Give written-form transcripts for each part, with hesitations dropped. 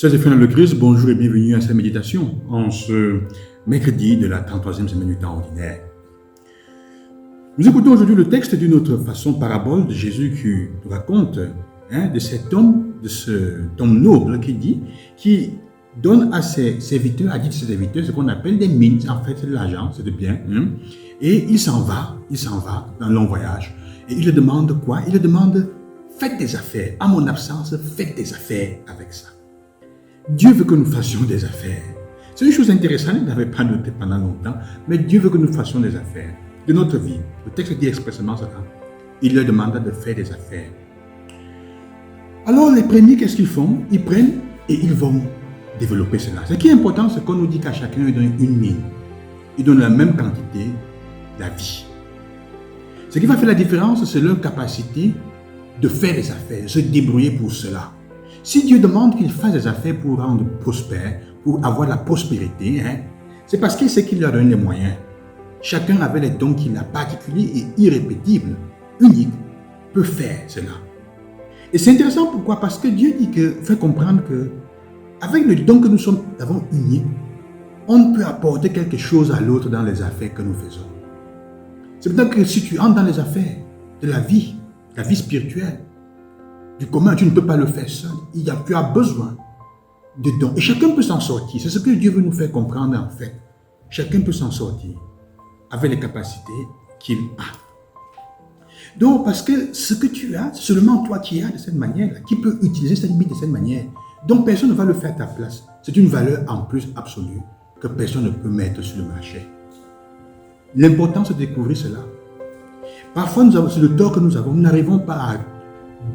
Chers et frères dans le Christ, bonjour et bienvenue à cette méditation en ce mercredi de la 33e semaine du temps ordinaire. Nous écoutons aujourd'hui le texte d'une autre façon parabole de Jésus qui nous raconte de cet homme noble qui donne à ses serviteurs, a dit de ses serviteurs ce qu'on appelle des mines, en fait c'est de l'argent, c'est de bien, et il s'en va dans un long voyage et il leur demande quoi? Il leur demande faites des affaires, à mon absence, faites des affaires avec ça. Dieu veut que nous fassions des affaires. C'est une chose intéressante, il n'avait pas noté pendant longtemps, mais Dieu veut que nous fassions des affaires de notre vie. Le texte dit expressément cela. Il leur demanda de faire des affaires. Alors les premiers, qu'est-ce qu'ils font? Ils prennent et ils vont développer cela. Ce qui est important, c'est qu'on nous dit qu'à chacun, il donne une mine. Il donne la même quantité de vie. Ce qui va faire la différence, c'est leur capacité de faire des affaires, de se débrouiller pour cela. Si Dieu demande qu'il fasse des affaires pour rendre prospère, pour avoir la prospérité, c'est parce qu'il sait qu'il leur donne les moyens. Chacun avait les dons qu'il a particuliers et irrépétibles, uniques, peut faire cela. Et c'est intéressant pourquoi? Parce que Dieu dit fait comprendre que avec le don que nous avons unique, on peut apporter quelque chose à l'autre dans les affaires que nous faisons. C'est peut-être que si tu entres dans les affaires de la vie spirituelle, du commun, tu ne peux pas le faire seul. Tu as besoin de dons. Et chacun peut s'en sortir. C'est ce que Dieu veut nous faire comprendre en fait. Chacun peut s'en sortir avec les capacités qu'il a. Donc, parce que ce que tu as, c'est seulement toi qui as de cette manière-là, qui peut utiliser cette limite de cette manière. Donc, personne ne va le faire à ta place. C'est une valeur en plus absolue que personne ne peut mettre sur le marché. L'important, c'est de découvrir cela. Parfois, c'est le tort que nous avons. Nous n'arrivons pas à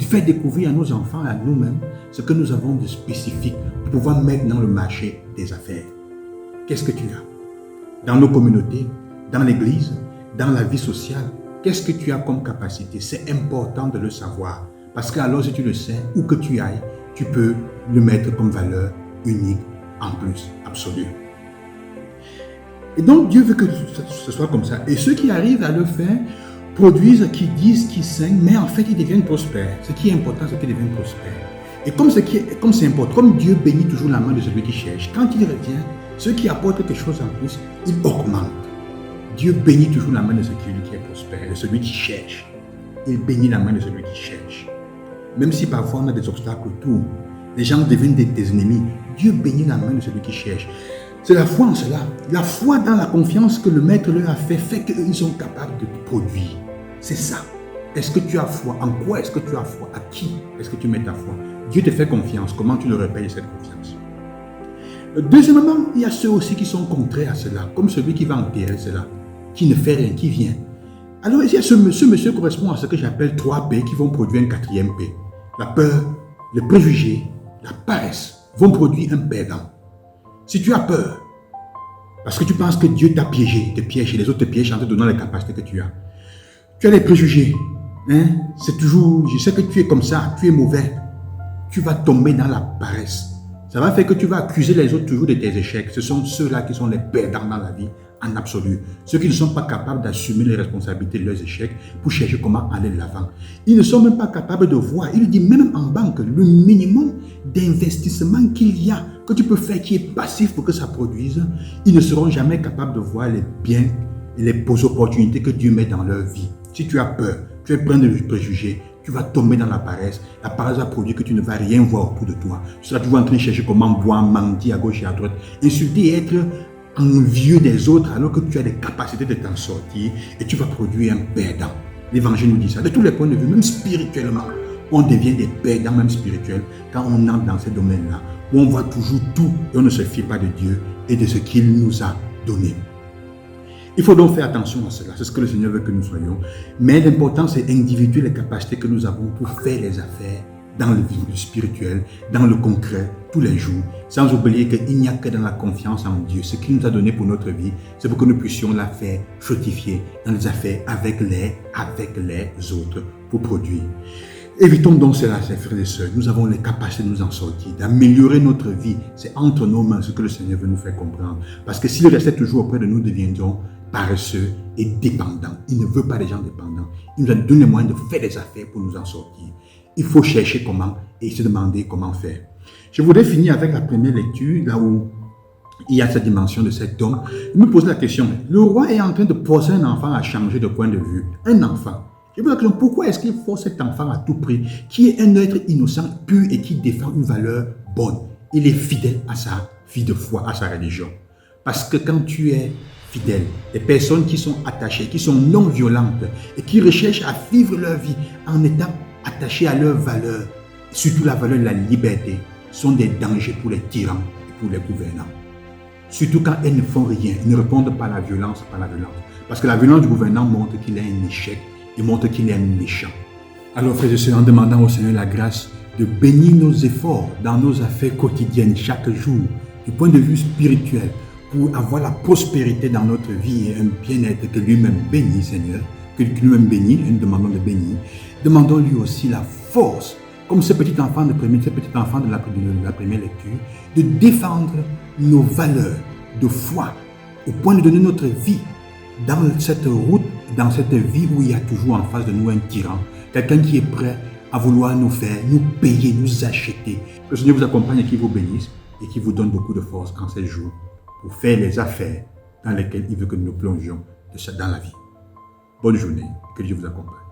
faire découvrir à nos enfants et à nous-mêmes ce que nous avons de spécifique pour pouvoir mettre dans le marché des affaires. Qu'est-ce que tu as? Dans nos communautés, dans l'église, dans la vie sociale, qu'est-ce que tu as comme capacité? C'est important de le savoir. Parce que alors si tu le sais, où que tu ailles, tu peux le mettre comme valeur unique, en plus, absolue. Et donc Dieu veut que ce soit comme ça. Et ceux qui arrivent à le faire, produisent, qui disent, qui saignent, mais en fait, ils deviennent prospères. Ce qui est important, c'est qu'ils deviennent prospères. Et comme c'est important, comme Dieu bénit toujours la main de celui qui cherche, quand il revient, ceux qui apportent quelque chose en plus, il augmente. Dieu bénit toujours la main de celui qui est prospère, de celui qui cherche. Il bénit la main de celui qui cherche. Même si parfois on a des obstacles autour, les gens deviennent des ennemis, Dieu bénit la main de celui qui cherche. C'est la foi en cela. La foi dans la confiance que le Maître leur a fait qu'ils sont capables de produire. C'est ça. Est-ce que tu as foi? En quoi est-ce que tu as foi? À qui est-ce que tu mets ta foi? Dieu te fait confiance. Comment tu le repayes cette confiance? Deuxièmement, il y a ceux aussi qui sont contraires à cela, comme celui qui va enterrer cela, qui ne fait rien, qui vient. Alors il y a ce monsieur correspond à ce que j'appelle 3 P qui vont produire un 4e P. La peur, le préjugé, la paresse vont produire un perdant. Si tu as peur, parce que tu penses que Dieu t'a piégé, te piège et les autres te piègent en te donnant les capacités que tu as. Tu as des préjugés. C'est toujours, je sais que tu es comme ça, tu es mauvais. Tu vas tomber dans la paresse. Ça va faire que tu vas accuser les autres toujours de tes échecs. Ce sont ceux-là qui sont les perdants dans la vie, en absolu. Ceux qui ne sont pas capables d'assumer les responsabilités de leurs échecs pour chercher comment aller de l'avant. Ils ne sont même pas capables de voir. Il dit même en banque, le minimum d'investissement qu'il y a, que tu peux faire qui est passif pour que ça produise, ils ne seront jamais capables de voir les biens et les opportunités que Dieu met dans leur vie. Si tu as peur, tu es plein de préjugés, tu vas tomber dans la paresse. La paresse va produire que tu ne vas rien voir autour de toi. Tu seras toujours en train de chercher comment boire, mentir à gauche et à droite, insulter et être envieux des autres alors que tu as des capacités de t'en sortir et tu vas produire un perdant. L'Évangile nous dit ça. De tous les points de vue, même spirituellement, on devient des perdants même spirituels quand on entre dans ces domaines-là où on voit toujours tout et on ne se fie pas de Dieu et de ce qu'il nous a donné. Il faut donc faire attention à cela, c'est ce que le Seigneur veut que nous soyons. Mais l'important, c'est individuer les capacités que nous avons pour faire les affaires dans le spirituel, dans le concret, tous les jours, sans oublier qu'il n'y a que dans la confiance en Dieu. Ce qu'il nous a donné pour notre vie, c'est pour que nous puissions la faire fructifier dans les affaires avec les autres pour produire. Évitons donc cela, chers frères et sœurs. Nous avons les capacités de nous en sortir, d'améliorer notre vie. C'est entre nos mains ce que le Seigneur veut nous faire comprendre. Parce que s'il restait toujours auprès de nous, deviendrons paresseux et dépendants. Il ne veut pas des gens dépendants. Il nous a donné les moyens de faire des affaires pour nous en sortir. Il faut chercher comment et se demander comment faire. Je voudrais finir avec la première lecture, là où il y a cette dimension de cet homme. Je me pose la question, le roi est en train de forcer un enfant à changer de point de vue. Un enfant. Je me pose la question, pourquoi est-ce qu'il force cet enfant à tout prix, qui est un être innocent, pur et qui défend une valeur bonne? Il est fidèle à sa vie de foi, à sa religion. Parce que quand tu es fidèle, les personnes qui sont attachées, qui sont non violentes et qui recherchent à vivre leur vie en étant attachées à leurs valeurs, surtout la valeur de la liberté, sont des dangers pour les tyrans et pour les gouvernants. Surtout quand elles ne font rien, elles ne répondent pas à la violence par la violence. Parce que la violence du gouvernant montre qu'il est un échec et montre qu'il est un méchant. Alors frères et sœurs, en demandant au Seigneur la grâce de bénir nos efforts dans nos affaires quotidiennes chaque jour, du point de vue spirituel, pour avoir la prospérité dans notre vie et un bien-être que lui-même bénit, Seigneur, que lui-même bénit, et nous demandons de bénir. Demandons lui aussi la force, comme ce petit enfant de la première lecture, de défendre nos valeurs de foi, au point de donner notre vie dans cette route, dans cette vie où il y a toujours en face de nous un tyran, quelqu'un qui est prêt à vouloir nous faire, nous payer, nous acheter. Que le Seigneur vous accompagne et qui vous bénisse et qui vous donne beaucoup de force en ces jours pour faire les affaires dans lesquelles il veut que nous plongions dans la vie. Bonne journée, que Dieu vous accompagne.